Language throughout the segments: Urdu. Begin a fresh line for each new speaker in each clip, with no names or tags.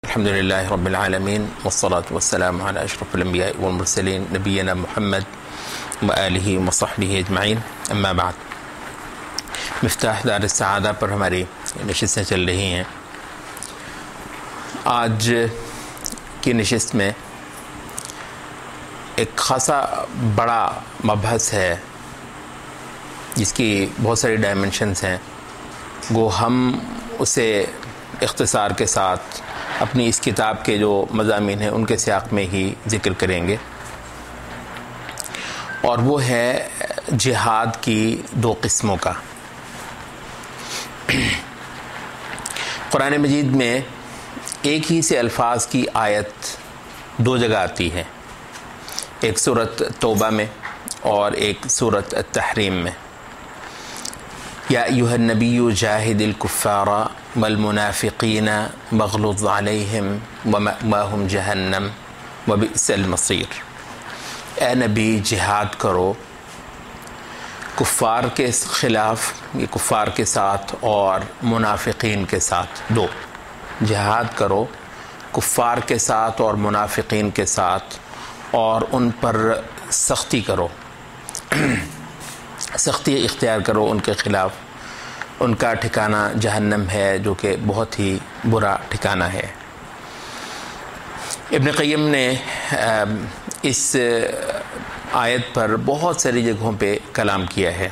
الحمدللہ رب العالمین والصلاة والسلام علی اشرف الانبیاء والمرسلین نبینا محمد وآلہ وصحبہ اجمعین، اما بعد۔ مفتاح دار السعادہ پر ہماری نشستیں چل رہی ہیں۔ آج کی نشست میں ایک خاصا بڑا مبحث ہے جس کی بہت ساری ڈائمنشنز ہیں، وہ ہم اسے اختصار کے ساتھ اپنی اس کتاب کے جو مضامین ہیں ان کے سیاق میں ہی ذکر کریں گے، اور وہ ہے جہاد کی دو قسموں کا۔ قرآن مجید میں ایک ہی سے الفاظ کی آیت دو جگہ آتی ہے، ایک سورۃ توبہ میں اور ایک سورۃ التحریم میں۔ یا ایھا النبی جاہد الکفار والمنافقین واغلظ علیہم ومأواہم جہنم وبئس المصیر۔ اے نبی جہاد کرو کفار کے خلاف، یہ کفار کے ساتھ اور منافقین کے ساتھ، دو جہاد کرو کفار کے ساتھ اور منافقین کے ساتھ، اور ان پر سختی کرو، سختی اختیار کرو ان کے خلاف۔ ان کا ٹھکانہ جہنم ہے جو کہ بہت ہی برا ٹھکانہ ہے۔ ابن قیم نے اس آیت پر بہت ساری جگہوں پہ کلام کیا ہے۔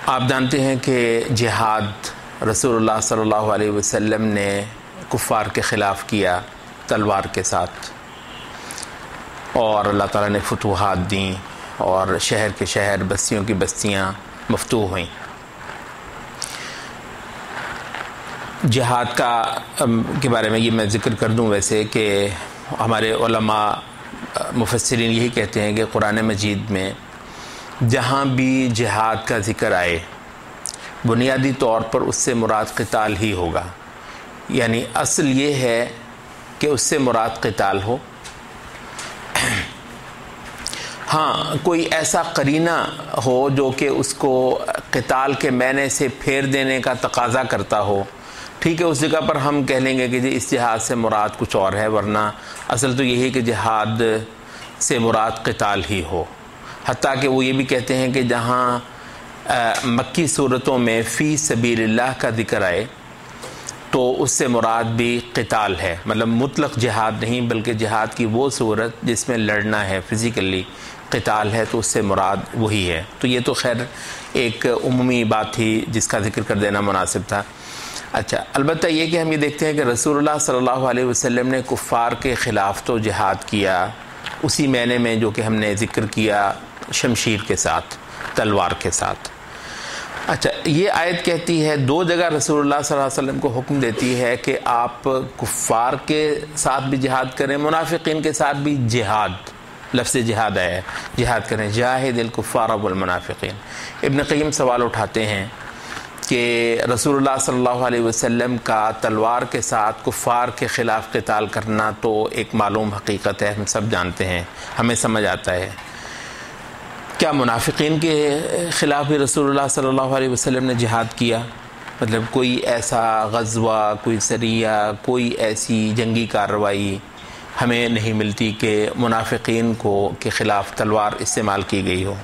آپ جانتے ہیں کہ جہاد رسول اللہ صلی اللہ علیہ وسلم نے کفار کے خلاف کیا تلوار کے ساتھ، اور اللہ تعالیٰ نے فتوحات دیں اور شہر کے شہر، بستیوں کی بستیاں مفتوح ہوئیں۔ جہاد کے بارے میں یہ میں ذکر کر دوں ویسے کہ ہمارے علماء مفسرین یہی کہتے ہیں کہ قرآن مجید میں جہاں بھی جہاد کا ذکر آئے بنیادی طور پر اس سے مراد قتال ہی ہوگا، یعنی اصل یہ ہے کہ اس سے مراد قتال ہو۔ ہاں، کوئی ایسا قرینہ ہو جو کہ اس کو قتال کے معنی سے پھیر دینے کا تقاضا کرتا ہو، ٹھیک ہے، اس جگہ پر ہم کہہ لیں گے کہ جی اس جہاد سے مراد کچھ اور ہے، ورنہ اصل تو یہی کہ جہاد سے مراد قتال ہی ہو۔ حتیٰ کہ وہ یہ بھی کہتے ہیں کہ جہاں مکی صورتوں میں فی سبیل اللہ کا ذکر آئے تو اس سے مراد بھی قتال ہے، مطلب مطلق جہاد نہیں بلکہ جہاد کی وہ صورت جس میں لڑنا ہے، فزیکلی قتال ہے، تو اس سے مراد وہی ہے۔ تو یہ تو خیر ایک عمومی بات تھی جس کا ذکر کر دینا مناسب تھا۔ اچھا، البتہ یہ کہ ہم یہ دیکھتے ہیں کہ رسول اللہ صلی اللہ علیہ وسلم نے کفار کے خلاف تو جہاد کیا اسی معنی میں جو کہ ہم نے ذکر کیا، شمشیر کے ساتھ، تلوار کے ساتھ۔ اچھا، یہ آیت کہتی ہے، دو جگہ رسول اللہ صلی اللہ علیہ وسلم کو حکم دیتی ہے کہ آپ کفار کے ساتھ بھی جہاد کریں، منافقین کے ساتھ بھی جہاد، لفظ جہاد ہے، جہاد کریں، جاہد الکفار والمنافقین۔ ابن قیم سوال اٹھاتے ہیں کہ رسول اللہ صلی اللہ علیہ وسلم کا تلوار کے ساتھ کفار کے خلاف قتال کرنا تو ایک معلوم حقیقت ہے، ہم سب جانتے ہیں، ہمیں سمجھ آتا ہے۔ کیا منافقین کے خلاف بھی رسول اللہ صلی اللہ علیہ وسلم نے جہاد کیا؟ مطلب کوئی ایسا غزوہ، کوئی سریہ، کوئی ایسی جنگی کارروائی ہمیں نہیں ملتی کہ منافقین کے خلاف تلوار استعمال کی گئی ہو۔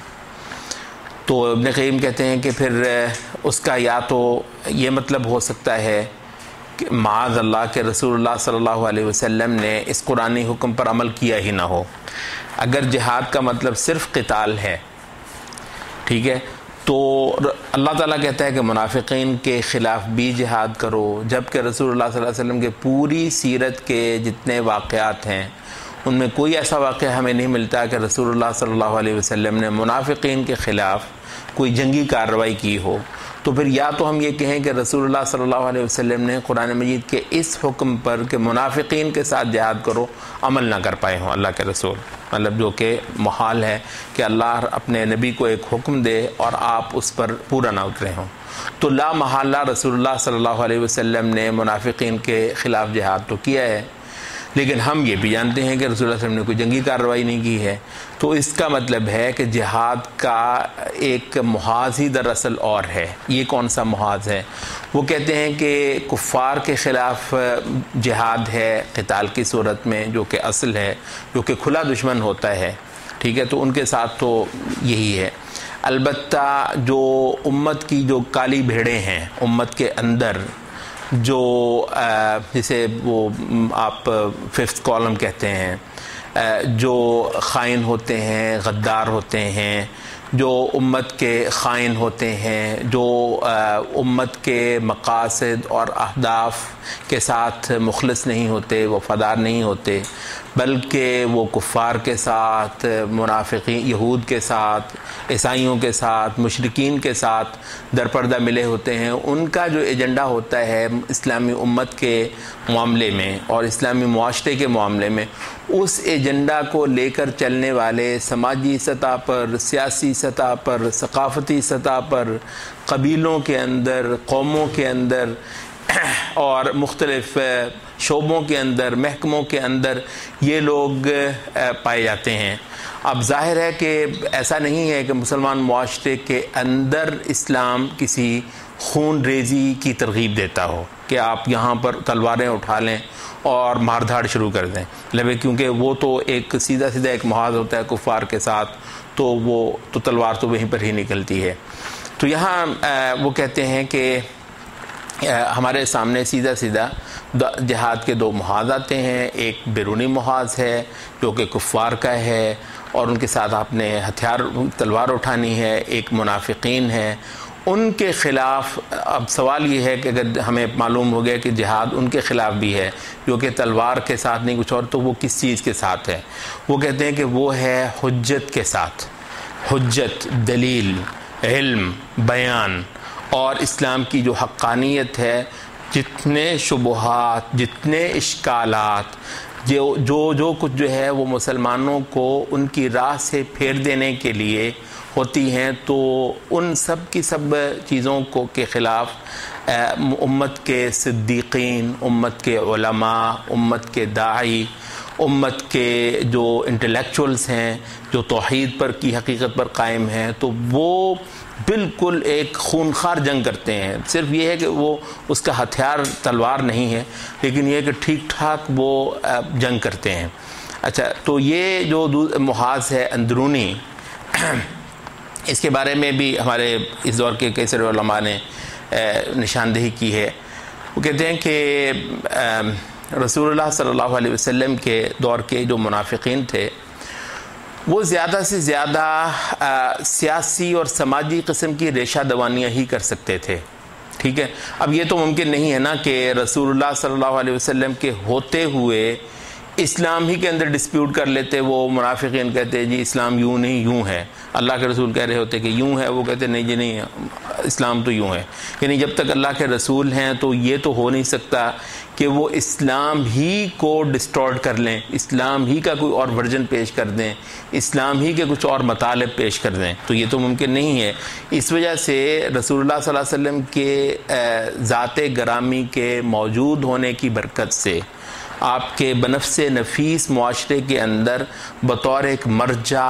تو ابن قیم کہتے ہیں کہ پھر اس کا یا تو یہ مطلب ہو سکتا ہے کہ معاذ اللہ کہ رسول اللہ صلی اللہ علیہ وسلم نے اس قرآنی حکم پر عمل کیا ہی نہ ہو۔ اگر جہاد کا مطلب صرف قتال ہے، ٹھیک ہے، تو اللہ تعالیٰ کہتا ہے کہ منافقین کے خلاف بھی جہاد کرو، جبکہ رسول اللہ صلی اللہ علیہ وسلم کے پوری سیرت کے جتنے واقعات ہیں ان میں کوئی ایسا واقعہ ہمیں نہیں ملتا کہ رسول اللہ صلی اللہ علیہ وسلم نے منافقین کے خلاف کوئی جنگی کارروائی کی ہو۔ تو پھر یا تو ہم یہ کہیں کہ رسول اللہ صلی اللہ علیہ وسلم نے قرآن مجید کے اس حکم پر کہ منافقین کے ساتھ جہاد کرو عمل نہ کر پائے ہوں اللہ کے رسول، مطلب جو کہ محال ہے کہ اللہ اپنے نبی کو ایک حکم دے اور آپ اس پر پورا نہ اترے ہوں۔ تو لا محالہ رسول اللہ صلی اللہ علیہ وسلم نے منافقین کے خلاف جہاد تو کیا ہے، لیکن ہم یہ بھی جانتے ہیں کہ رسول اللہ صلی اللہ علیہ وسلم نے کوئی جنگی کارروائی نہیں کی ہے. تو اس کا مطلب ہے کہ جہاد کا ایک محاذ ہی دراصل اور ہے. یہ کون سا محاذ ہے؟ وہ کہتے ہیں کہ کفار کے خلاف جہاد ہے قتال کی صورت میں، جو کہ اصل ہے، جو کہ کھلا دشمن ہوتا ہے. ٹھیک ہے، تو ان کے ساتھ تو یہی ہے. البتہ جو امت کی جو کالی بھیڑیں ہیں امت کے اندر، جو جسے وہ آپ ففتھ کالم کہتے ہیں، جو خائن ہوتے ہیں، غدار ہوتے ہیں، جو امت کے خائن ہوتے ہیں، جو امت کے مقاصد اور اہداف کے ساتھ مخلص نہیں ہوتے، وفادار نہیں ہوتے، بلکہ وہ کفار کے ساتھ، منافقین، یہود کے ساتھ، عیسائیوں کے ساتھ، مشرکین کے ساتھ درپردہ ملے ہوتے ہیں. ان کا جو ایجنڈا ہوتا ہے اسلامی امت کے معاملے میں اور اسلامی معاشرے کے معاملے میں، اس ایجنڈا کو لے کر چلنے والے سماجی سطح پر، سیاسی سطح پر، ثقافتی سطح پر، قبیلوں کے اندر، قوموں کے اندر اور مختلف شعبوں کے اندر، محکموں کے اندر یہ لوگ پائے جاتے ہیں. اب ظاہر ہے کہ ایسا نہیں ہے کہ مسلمان معاشرے کے اندر اسلام کسی خون ریزی کی ترغیب دیتا ہو کہ آپ یہاں پر تلواریں اٹھا لیں اور مار دھاڑ شروع کر دیں، کیونکہ وہ تو ایک سیدھا ایک محاذ ہوتا ہے کفار کے ساتھ، تو وہ تو تلوار تو وہیں پر ہی نکلتی ہے. تو یہاں وہ کہتے ہیں کہ ہمارے سامنے سیدھا جہاد کے دو محاذ آتے ہیں. ایک بیرونی محاذ ہے جو کہ کفار کا ہے اور ان کے ساتھ آپ نے ہتھیار تلوار اٹھانی ہے. ایک منافقین ہے، ان کے خلاف. اب سوال یہ ہے کہ اگر ہمیں معلوم ہو گیا کہ جہاد ان کے خلاف بھی ہے جو کہ تلوار کے ساتھ نہیں کچھ اور، تو وہ کس چیز کے ساتھ ہے؟ وہ کہتے ہیں کہ وہ ہے حجت کے ساتھ. حجت، دلیل، علم، بیان اور اسلام کی جو حقانیت ہے. جتنے شبہات، جتنے اشکالات، جو کچھ جو ہے وہ مسلمانوں کو ان کی راہ سے پھیر دینے کے لیے ہوتی ہیں، تو ان سب کی سب چیزوں کے خلاف امت کے صدیقین، امت کے علماء، امت کے داعی، امت کے جو انٹلیکچولز ہیں، جو توحید پر کی حقیقت پر قائم ہیں، تو وہ بالکل ایک خونخوار جنگ کرتے ہیں. صرف یہ ہے کہ وہ اس کا ہتھیار تلوار نہیں ہے، لیکن یہ ہے کہ ٹھیک ٹھاک وہ جنگ کرتے ہیں. اچھا، تو یہ جو محاذ ہے اندرونی، اس کے بارے میں بھی ہمارے اس دور کے کئی سارے علماء نے نشاندہی کی ہے. وہ کہتے ہیں کہ رسول اللہ صلی اللہ علیہ وسلم کے دور کے جو منافقین تھے، وہ زیادہ سے زیادہ سیاسی اور سماجی قسم کی ریشہ دوانیاں ہی کر سکتے تھے. ٹھیک ہے، اب یہ تو ممکن نہیں ہے نا کہ رسول اللہ صلی اللہ علیہ وسلم کے ہوتے ہوئے اسلام ہی کے اندر ڈسپیوٹ کر لیتے. وہ منافقین کہتے جی اسلام یوں نہیں یوں ہے، اللہ کے رسول کہہ رہے ہوتے کہ یوں ہے، وہ کہتے نہیں جی نہیں، اسلام تو یوں ہے. یعنی جب تک اللہ کے رسول ہیں تو یہ تو ہو نہیں سکتا کہ وہ اسلام ہی کو ڈسٹارٹ کر لیں، اسلام ہی کا کوئی اور ورژن پیش کر دیں، اسلام ہی کے کچھ اور مطالب پیش کر دیں. تو یہ تو ممکن نہیں ہے. اس وجہ سے رسول اللہ صلی اللہ علیہ وسلم کے ذات گرامی کے موجود ہونے کی برکت سے، آپ کے بنفس نفیس معاشرے کے اندر بطور ایک مرجع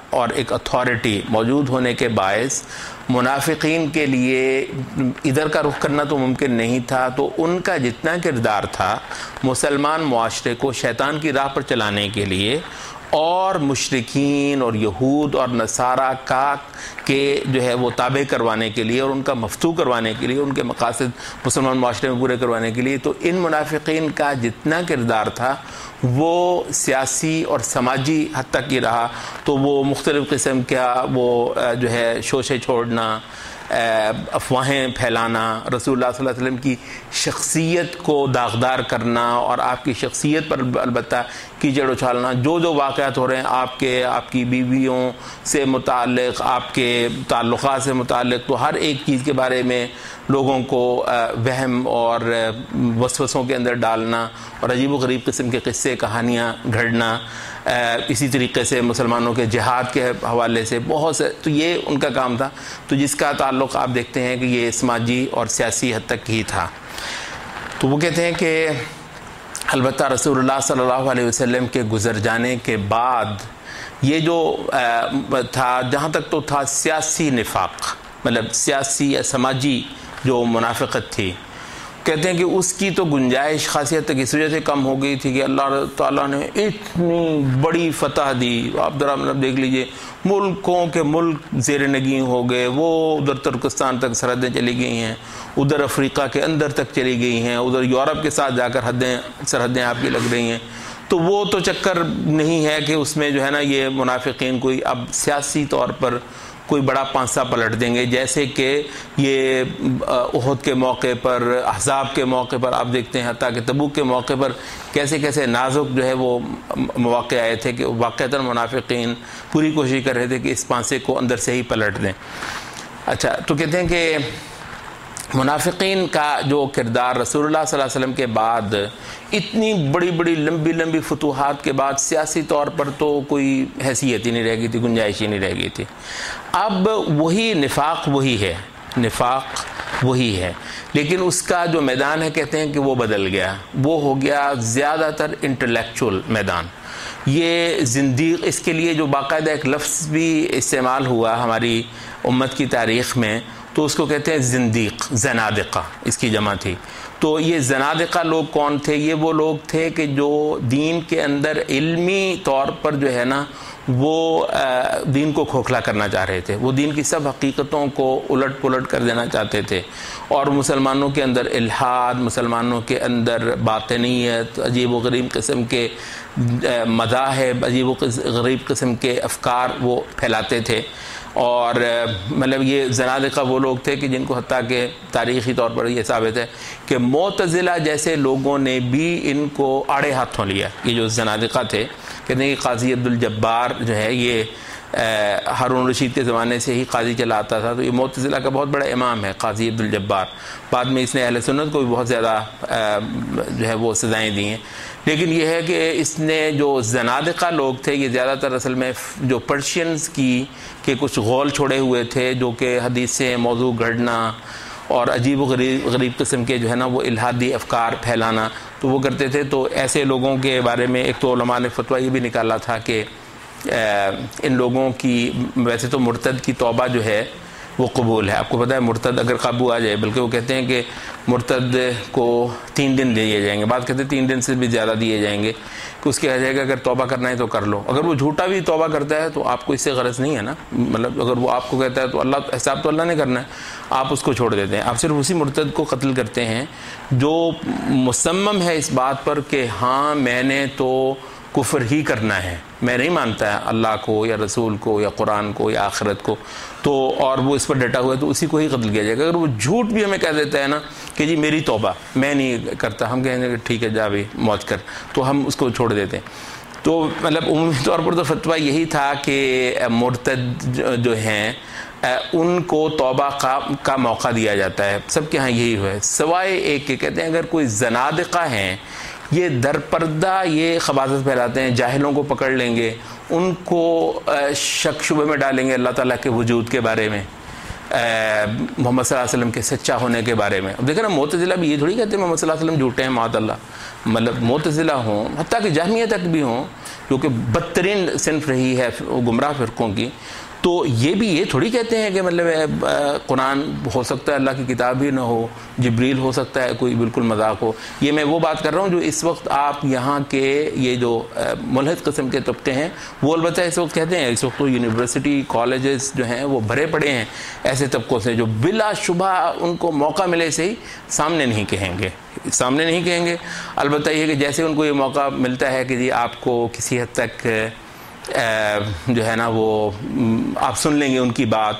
اور ایک اتھارٹی موجود ہونے کے باعث منافقین کے لیے ادھر کا رخ کرنا تو ممکن نہیں تھا. تو ان کا جتنا کردار تھا مسلمان معاشرے کو شیطان کی راہ پر چلانے کے لیے اور مشرکین اور یہود اور نصارہ کے جو ہے وہ تابع کروانے کے لیے اور ان کا مفتو کروانے کے لیے، ان کے مقاصد مسلمان معاشرے میں پورے کروانے کے لیے، تو ان منافقین کا جتنا کردار تھا وہ سیاسی اور سماجی حد تک ہی رہا. تو وہ مختلف قسم کا وہ جو ہے شوشے چھوڑنا، افواہیں پھیلانا، رسول اللہ صلی اللہ علیہ وسلم کی شخصیت کو داغدار کرنا اور آپ کی شخصیت پر البتہ کیچڑ اچھالنا. جو واقعات ہو رہے ہیں آپ کی بیویوں سے متعلق، آپ کے تعلقات سے متعلق، تو ہر ایک چیز کے بارے میں لوگوں کو وہم اور وسوسوں کے اندر ڈالنا اور عجیب و غریب قسم کے قصے کہانیاں گھڑنا. اسی طریقے سے مسلمانوں کے جہاد کے حوالے سے بہت سے، تو یہ ان کا کام تھا. تو جس کا تعلق آپ دیکھتے ہیں کہ یہ سماجی اور سیاسی حد تک ہی تھا. تو وہ کہتے ہیں کہ البتہ رسول اللہ صلی اللہ علیہ وسلم کے گزر جانے کے بعد یہ جو تھا، جہاں تک تو تھا سیاسی نفاق، مطلب سیاسی یا سماجی جو منافقت تھی، کہتے ہیں کہ اس کی تو گنجائش خاصیت تک اس وجہ سے کم ہو گئی تھی کہ اللہ تعالیٰ نے اتنی بڑی فتح دی. آپ ذرا مطلب دیکھ لیجئے، ملکوں کے ملک زیر نگین ہو گئے، وہ ادھر ترکستان تک سرحدیں چلی گئی ہیں، ادھر افریقہ کے اندر تک چلی گئی ہیں، ادھر یورپ کے ساتھ جا کر سرحدیں آپ کی لگ رہی ہیں. تو وہ تو چکر نہیں ہے کہ اس میں جو ہے نا یہ منافقین کوئی اب سیاسی طور پر کوئی بڑا پانسا پلٹ دیں گے، جیسے کہ یہ احد کے موقع پر، احزاب کے موقع پر آپ دیکھتے ہیں، حتیٰ کہ تبوک کے موقع پر کیسے کیسے نازک جو ہے وہ مواقع آئے تھے کہ واقعتاً منافقین پوری کوشش کر رہے تھے کہ اس پانسے کو اندر سے ہی پلٹ دیں. اچھا، تو کہتے ہیں کہ منافقین کا جو کردار رسول اللہ صلی اللہ علیہ وسلم کے بعد اتنی بڑی بڑی لمبی لمبی فتوحات کے بعد سیاسی طور پر تو کوئی حیثیت ہی نہیں رہ گئی تھی، گنجائش ہی نہیں رہ گئی تھی. اب وہی نفاق وہی ہے، لیکن اس کا جو میدان ہے کہتے ہیں کہ وہ بدل گیا، وہ ہو گیا زیادہ تر انٹلیکچول میدان. یہ زندیق، اس کے لیے جو باقاعدہ ایک لفظ بھی استعمال ہوا ہماری امت کی تاریخ میں، تو اس کو کہتے ہیں زندیق، زنادقہ اس کی جمع تھی. تو یہ زنادقہ لوگ کون تھے؟ یہ وہ لوگ تھے کہ جو دین کے اندر علمی طور پر جو ہے نا وہ دین کو کھوکھلا کرنا چاہ رہے تھے، وہ دین کی سب حقیقتوں کو الٹ پلٹ کر دینا چاہتے تھے، اور مسلمانوں کے اندر الحاد، مسلمانوں کے اندر باطنیت، عجیب و غریب قسم کے مذاہب، عجیب و غریب قسم کے افکار وہ پھیلاتے تھے. اور مطلب یہ زنادقہ وہ لوگ تھے کہ جن کو حتیٰ کہ تاریخی طور پر یہ ثابت ہے کہ معتزلہ جیسے لوگوں نے بھی ان کو آڑے ہاتھوں لیا. یہ جو زنادقہ تھے، کہتے ہیں کہ قاضی عبدالجبار جو ہے یہ ہارون رشید کے زمانے سے ہی قاضی چلا آتا تھا، تو یہ معتزلہ کا بہت بڑا امام ہے قاضی عبدالجبار. بعد میں اس نے اہل سنت کو بھی بہت زیادہ جو ہے وہ سزائیں دی ہیں. لیکن یہ ہے کہ اس نے جو زنادقہ لوگ تھے یہ زیادہ تر اصل میں جو پرشینز کی کے کچھ غول چھوڑے ہوئے تھے، جو کہ حدیث سے موضوع گھڑنا اور عجیب و غریب قسم کے جو ہے نا وہ الہادی افکار پھیلانا تو وہ کرتے تھے. تو ایسے لوگوں کے بارے میں ایک تو علماء نے فتویٰ یہ بھی نکالا تھا کہ ان لوگوں کی ویسے تو مرتد کی توبہ جو ہے وہ قبول ہے. آپ کو پتہ ہے مرتد اگر قابو آ جائے، بلکہ وہ کہتے ہیں کہ مرتد کو 3 دن دیے جائیں گے، بعد کہتے ہیں 3 دن سے بھی زیادہ دیے جائیں گے کہ اس کے کہا جائے گا اگر توبہ کرنا ہے تو کر لو. اگر وہ جھوٹا بھی توبہ کرتا ہے تو آپ کو اس سے غرض نہیں ہے نا، مطلب اگر وہ آپ کو کہتا ہے تو اللہ حساب تو اللہ نے کرنا ہے، آپ اس کو چھوڑ دیتے ہیں. آپ صرف اسی مرتد کو قتل کرتے ہیں جو مصمم ہے اس بات پر کہ ہاں میں نے تو کفر ہی کرنا ہے، میں نہیں مانتا ہے اللہ کو یا رسول کو یا قرآن کو یا آخرت کو، تو اور وہ اس پر ڈٹا ہوا ہے تو اسی کو ہی قتل کیا جائے گا. اگر وہ جھوٹ بھی ہمیں کہہ دیتا ہے نا کہ جی میری توبہ، میں نہیں کرتا، ہم کہیں گے کہ ٹھیک ہے جا بھی موت کر، تو ہم اس کو چھوڑ دیتے ہیں. تو مطلب عمومی طور پر تو فتویٰ یہی تھا کہ مرتد جو ہیں ان کو توبہ کا موقع دیا جاتا ہے. سب کے ہاں یہی ہوا ہے، سوائے ایک کہ کہتے ہیں اگر کوئی زنادقہ ہیں، یہ در پردہ یہ خباثت پھیلاتے ہیں، جاہلوں کو پکڑ لیں گے، ان کو شک شبہ میں ڈالیں گے اللہ تعالیٰ کے وجود کے بارے میں، محمد صلی اللہ علیہ وسلم کے سچا ہونے کے بارے میں. اب دیکھیں نا معتزلہ بھی یہ تھوڑی کہتے ہیں محمد صلی اللہ علیہ وسلم جھوٹے ہیں معاذ اللہ، مطلب معتزلہ ہوں، حتیٰ کہ جہمیہ تک بھی ہوں جو کہ بدترین صنف رہی ہے گمراہ فرقوں کی، تو یہ بھی یہ تھوڑی کہتے ہیں کہ مطلب قرآن ہو سکتا ہے اللہ کی کتاب ہی نہ ہو، جبریل ہو سکتا ہے کوئی بالکل مذاق ہو. یہ میں وہ بات کر رہا ہوں جو اس وقت آپ یہاں کے یہ جو ملحد قسم کے طبقے ہیں وہ البتہ اس وقت کہتے ہیں. اس وقت تو یونیورسٹی کالجز جو ہیں وہ بھرے پڑے ہیں ایسے طبقوں سے جو بلا شبہ ان کو موقع ملے سے ہی سامنے نہیں کہیں گے. البتہ یہ کہ جیسے ان کو یہ موقع ملتا ہے کہ جی آپ کو کسی حد تک جو ہے نا وہ آپ سن لیں گے ان کی بات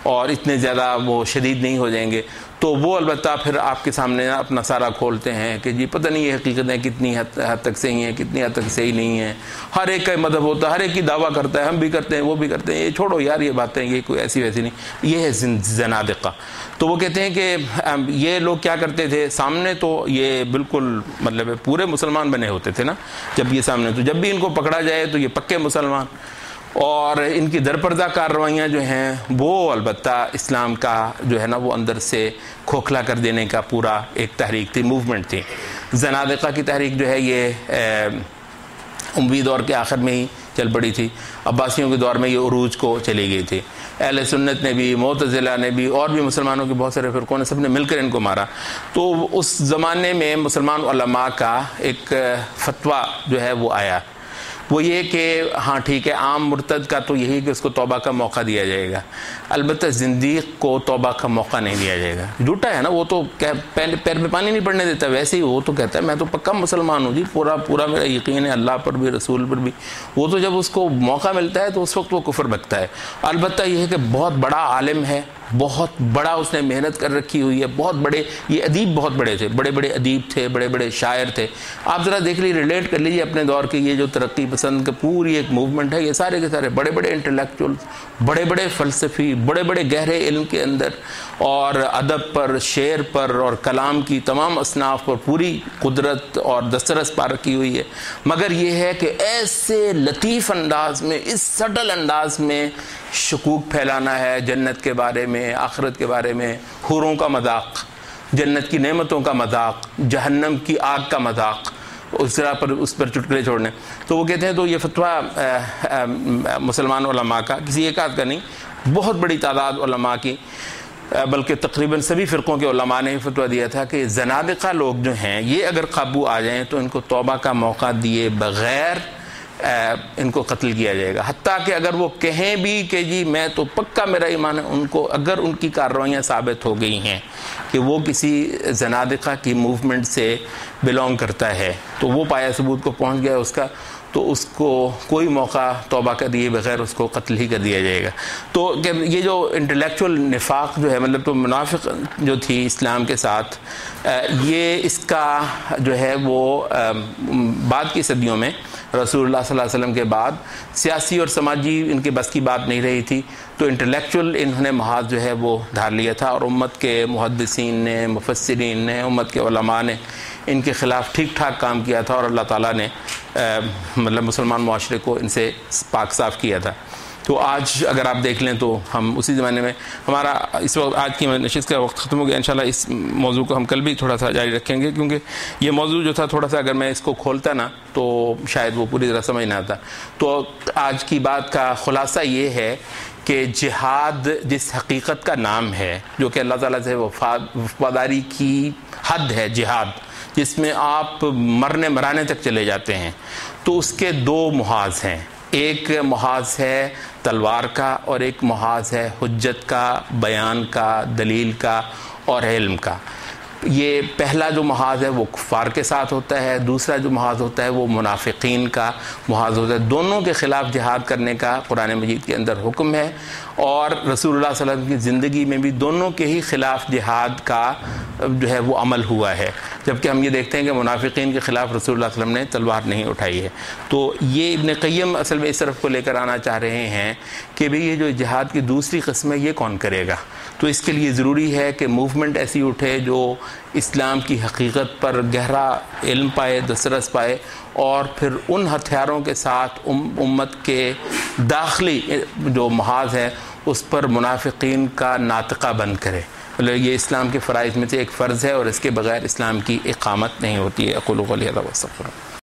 اور اتنے زیادہ وہ شدید نہیں ہو جائیں گے، تو وہ البتہ پھر آپ کے سامنے اپنا سارا کھولتے ہیں کہ جی پتہ نہیں یہ حقیقتیں کتنی حد تک صحیح ہیں، کتنی حد تک صحیح نہیں ہیں. ہر ایک کا مذہب ہوتا ہے، ہر ایک کی دعویٰ کرتا ہے، ہم بھی کرتے ہیں وہ بھی کرتے ہیں، یہ چھوڑو یار یہ باتیں، یہ کوئی ایسی ویسی نہیں. یہ ہے زنادقہ. تو وہ کہتے ہیں کہ یہ لوگ کیا کرتے تھے، سامنے تو یہ بالکل مطلب پورے مسلمان بنے ہوتے تھے نا جب یہ سامنے، تو جب بھی ان کو پکڑا جائے تو یہ پکے مسلمان، اور ان کی درپردہ کارروائیاں جو ہیں وہ البتہ اسلام کا جو ہے نا وہ اندر سے کھوکھلا کر دینے کا پورا ایک تحریک تھی، موومنٹ تھی۔ زنادقہ کی تحریک جو ہے یہ اموی دور کے آخر میں ہی چل پڑی تھی، عباسیوں کے دور میں یہ عروج کو چلی گئی تھی۔ اہل سنت نے بھی، معتزلہ نے بھی، اور بھی مسلمانوں کے بہت سارے فرقوں نے، سب نے مل کر ان کو مارا۔ تو اس زمانے میں مسلمان علماء کا ایک فتویٰ جو ہے وہ آیا، وہ یہ کہ ہاں ٹھیک ہے، عام مرتد کا تو یہی کہ اس کو توبہ کا موقع دیا جائے گا، البتہ زندیق کو توبہ کا موقع نہیں دیا جائے گا۔ جھوٹا ہے نا، وہ تو پیر پہ پانی نہیں پڑنے دیتا، ویسے ہی وہ تو کہتا ہے میں تو پکا مسلمان ہوں جی، پورا میرا یقین ہے اللہ پر بھی، رسول پر بھی۔ وہ تو جب اس کو موقع ملتا ہے تو اس وقت وہ کفر بکتا ہے۔ البتہ یہ ہے کہ بہت بڑا عالم ہے، بہت بڑا اس نے محنت کر رکھی ہوئی ہے، بہت بڑے، یہ ادیب بہت بڑے تھے، بڑے بڑے ادیب تھے، بڑے بڑے شاعر تھے۔ آپ ذرا دیکھ لیجیے، ریلیٹ کر لیجیے اپنے دور کی یہ جو ترقی پسند کا پوری ایک موومنٹ ہے، یہ سارے کے سارے بڑے بڑے انٹلیکچوئلز، بڑے بڑے فلسفی، بڑے بڑے گہرے علم کے اندر، اور ادب پر، شعر پر، اور کلام کی تمام اصناف پر پوری قدرت اور دسترس پا رکھی ہوئی ہے۔ مگر یہ ہے کہ ایسے لطیف انداز میں، اس سٹل انداز میں شکوک پھیلانا ہے جنت کے بارے میں، آخرت کے بارے میں، حوروں کا مذاق، جنت کی نعمتوں کا مذاق، جہنم کی آگ کا مذاق، اس طرح پر اس پر چٹکلے چھوڑنے۔ تو وہ کہتے ہیں تو یہ فتویٰ مسلمان علماء کا، کسی ایک آدھ کا نہیں، بہت بڑی تعداد علماء کی، بلکہ تقریباً سبھی فرقوں کے علماء نے فتویٰ دیا تھا کہ زنادقہ لوگ جو ہیں یہ اگر قابو آ جائیں تو ان کو توبہ کا موقع دیے بغیر ان کو قتل کیا جائے گا۔ حتیٰ کہ اگر وہ کہیں بھی کہ جی میں تو پکا میرا ایمان ہے، ان کو اگر ان کی کارروائیاں ثابت ہو گئی ہیں کہ وہ کسی زنادقہ کی موومنٹ سے بلونگ کرتا ہے، تو وہ پایا ثبوت کو پہنچ گیا اس کا، تو اس کو کوئی موقع توبہ کا دیے بغیر اس کو قتل ہی کر دیا جائے گا۔ تو یہ جو انٹلیکچوئل نفاق جو ہے، مطلب تو منافق جو تھی اسلام کے ساتھ، یہ اس کا جو ہے وہ بعد کی صدیوں میں رسول اللہ صلی اللہ علیہ وسلم کے بعد سیاسی اور سماجی ان کے بس کی بات نہیں رہی تھی، تو انٹلیکچوئل انہوں نے محاذ جو ہے وہ دھار لیا تھا، اور امت کے محدثین نے، مفسرین نے، امت کے علماء نے ان کے خلاف ٹھیک ٹھاک کام کیا تھا، اور اللہ تعالیٰ نے مطلب مسلمان معاشرے کو ان سے پاک صاف کیا تھا۔ تو آج اگر آپ دیکھ لیں تو ہم اسی زمانے میں، ہمارا اس وقت آج کی نشست کا وقت ختم ہو گیا، انشاءاللہ اس موضوع کو ہم کل بھی تھوڑا سا جاری رکھیں گے، کیونکہ یہ موضوع جو تھا تھوڑا سا اگر میں اس کو کھولتا نا تو شاید وہ پوری طرح سمجھ نہ آتا۔ تو آج کی بات کا خلاصہ یہ ہے کہ جہاد جس حقیقت کا نام ہے، جو کہ اللہ تعالیٰ سے وفاداری کی حد ہے، جہاد جس میں آپ مرنے مرانے تک چلے جاتے ہیں، تو اس کے دو محاذ ہیں، ایک محاذ ہے تلوار کا، اور ایک محاذ ہے حجت کا، بیان کا، دلیل کا اور علم کا۔ یہ پہلا جو محاذ ہے وہ کفار کے ساتھ ہوتا ہے، دوسرا جو محاذ ہوتا ہے وہ منافقین کا محاذ ہوتا ہے۔ دونوں کے خلاف جہاد کرنے کا قرآن مجید کے اندر حکم ہے، اور رسول اللہ صلی اللہ علیہ وسلم کی زندگی میں بھی دونوں کے ہی خلاف جہاد کا جو ہے وہ عمل ہوا ہے، جبکہ ہم یہ دیکھتے ہیں کہ منافقین کے خلاف رسول اللہ صلی اللہ علیہ وسلم نے تلوار نہیں اٹھائی ہے۔ تو یہ ابن قیم اصل میں اس طرف کو لے کر آنا چاہ رہے ہیں کہ بھئی یہ جو جہاد کی دوسری قسم ہے یہ کون کرے گا۔ تو اس کے لیے ضروری ہے کہ موومنٹ ایسی اٹھے جو اسلام کی حقیقت پر گہرا علم پائے، دسترس پائے، اور پھر ان ہتھیاروں کے ساتھ امت کے داخلی جو محاذ ہے اس پر منافقین کا ناطقہ بند کرے۔ یہ اسلام کے فرائض میں سے ایک فرض ہے، اور اس کے بغیر اسلام کی اقامت نہیں ہوتی ہے۔ اقول قولی ھذا واستغفر اللہ۔